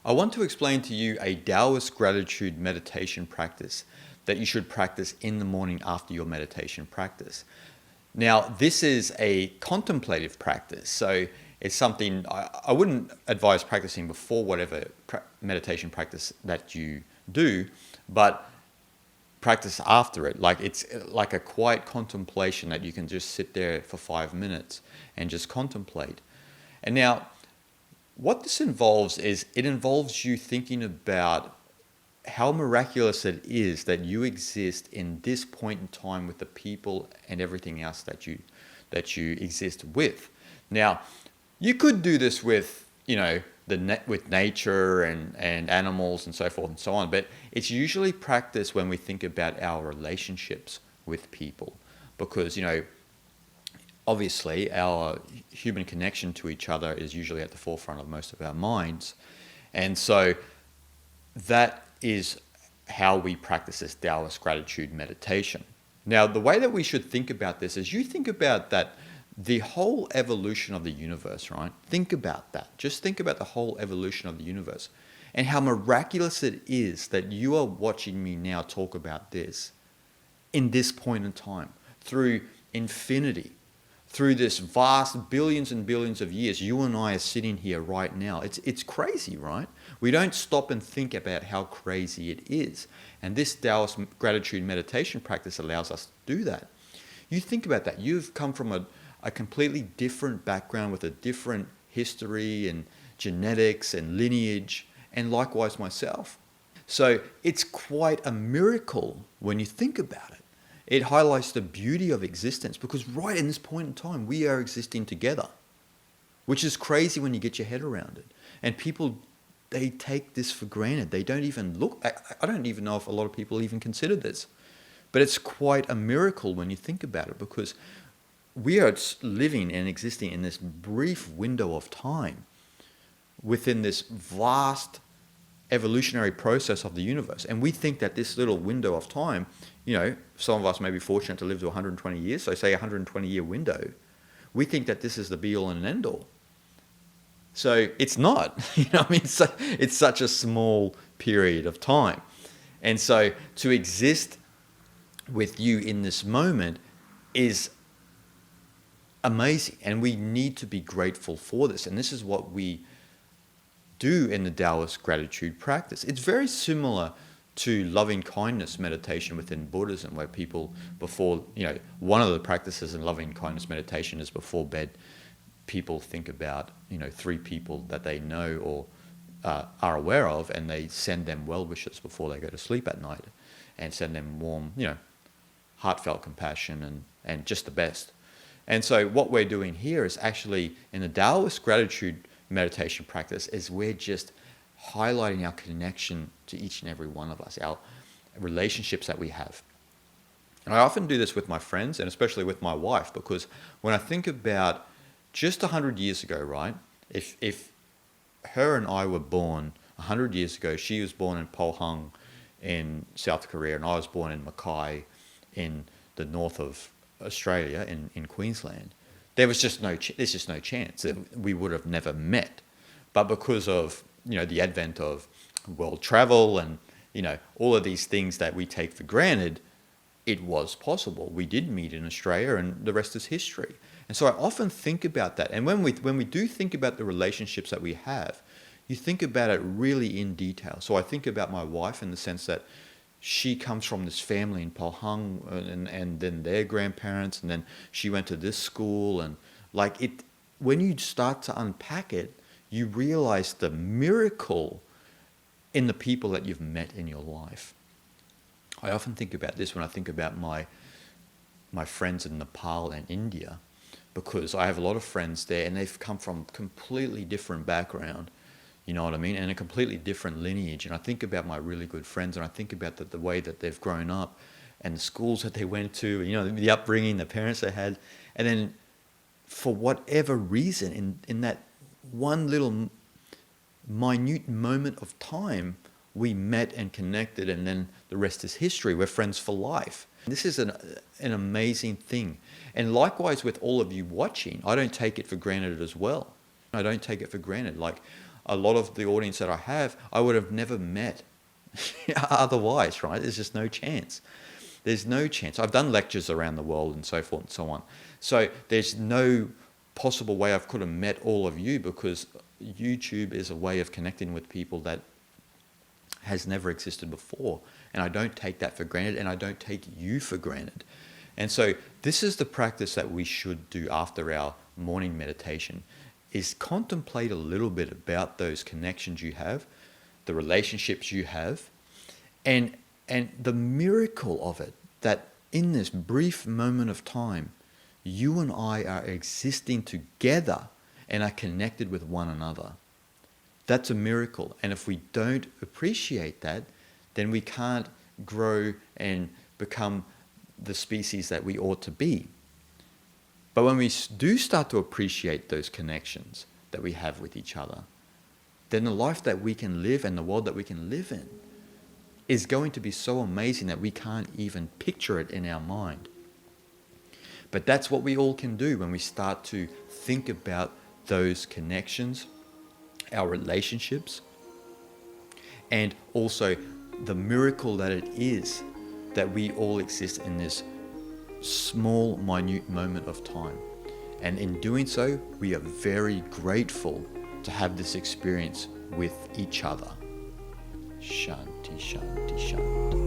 I want to explain to you a Taoist gratitude meditation practice that you should practice in the morning after your meditation practice. Now, this is a contemplative practice, so it's something I wouldn't advise practicing before whatever meditation practice that you do, but practice after it. Like it's like a quiet contemplation that you can just sit there for 5 minutes and just contemplate. And now, what this involves is it involves you thinking about how miraculous it is that you exist in this point in time with the people and everything else that you exist with. Now, you could do this with, with nature and animals and so forth and so on, but it's usually practiced when we think about our relationships with people, because obviously our human connection to each other is usually at the forefront of most of our minds, and so that is how we practice this Taoist gratitude meditation. Now, the way that we should think about this is you think about that the whole evolution of the universe, right? Think about that. Just think about the whole evolution of the universe and how miraculous it is that you are watching me now talk about this in this point in time, through infinity, through this vast billions and billions of years. You and I are sitting here right now. It's crazy, right? We don't stop and think about how crazy it is. And this Taoist gratitude meditation practice allows us to do that. You think about that. You've come from a completely different background with a different history and genetics and lineage, and likewise myself. So it's quite a miracle when you think about it. It highlights the beauty of existence, because right in this point in time, we are existing together, which is crazy when you get your head around it. And people, they take this for granted. They don't even look. I don't even know if a lot of people even consider this. But it's quite a miracle when you think about it, because we are living and existing in this brief window of time within this vast evolutionary process of the universe. And we think that this little window of time, some of us may be fortunate to live to 120 years, so say a 120-year window. We think that this is the be-all and end-all. So it's not. It's such a small period of time. And so to exist with you in this moment is amazing, and we need to be grateful for this. And this is what we do in the Taoist gratitude practice. It's very similar to loving kindness meditation within Buddhism, where people before, one of the practices in loving kindness meditation is before bed, people think about, 3 people that they know or are aware of, and they send them well wishes before they go to sleep at night, and send them warm, heartfelt compassion and just the best. And so what we're doing here is actually, in the Taoist gratitude meditation practice, is we're just highlighting our connection to each and every one of us, our relationships that we have. And I often do this with my friends, and especially with my wife, because when I think about just 100 years ago, right? If her and I were born 100 years ago, she was born in Pohang in South Korea, and I was born in Mackay in the north of Australia, in Queensland. There's just no chance that we would have never met. But because of the advent of world travel and all of these things that we take for granted, it was possible. We did meet in Australia, and the rest is history. And so I often think about that. And when we do think about the relationships that we have, you think about it really in detail. So I think about my wife in the sense that she comes from this family in Pohang, and then their grandparents, and then she went to this school, and when you start to unpack it, you realize the miracle in the people that you've met in your life. I often think about this when I think about my friends in Nepal and India, because I have a lot of friends there, and they've come from completely different background. You know what I mean? And a completely different lineage. And I think about my really good friends, and I think about the way that they've grown up and the schools that they went to, the upbringing, the parents they had. And then for whatever reason, in that one little minute moment of time, we met and connected, and then the rest is history. We're friends for life. This is an amazing thing. And likewise with all of you watching, I don't take it for granted as well. I don't take it for granted. a lot of the audience that I have, I would have never met otherwise, right? There's just no chance. There's no chance. I've done lectures around the world and so forth and so on. So there's no possible way I could have met all of you, because YouTube is a way of connecting with people that has never existed before. And I don't take that for granted, and I don't take you for granted. And so this is the practice that we should do after our morning meditation, is contemplate a little bit about those connections you have, the relationships you have, and the miracle of it, that in this brief moment of time, you and I are existing together and are connected with one another. That's a miracle. And if we don't appreciate that, then we can't grow and become the species that we ought to be. But when we do start to appreciate those connections that we have with each other, then the life that we can live and the world that we can live in is going to be so amazing that we can't even picture it in our mind. But that's what we all can do when we start to think about those connections, our relationships, and also the miracle that it is that we all exist in this small, minute moment of time. And in doing so, we are very grateful to have this experience with each other. Shanti, shanti, shanti.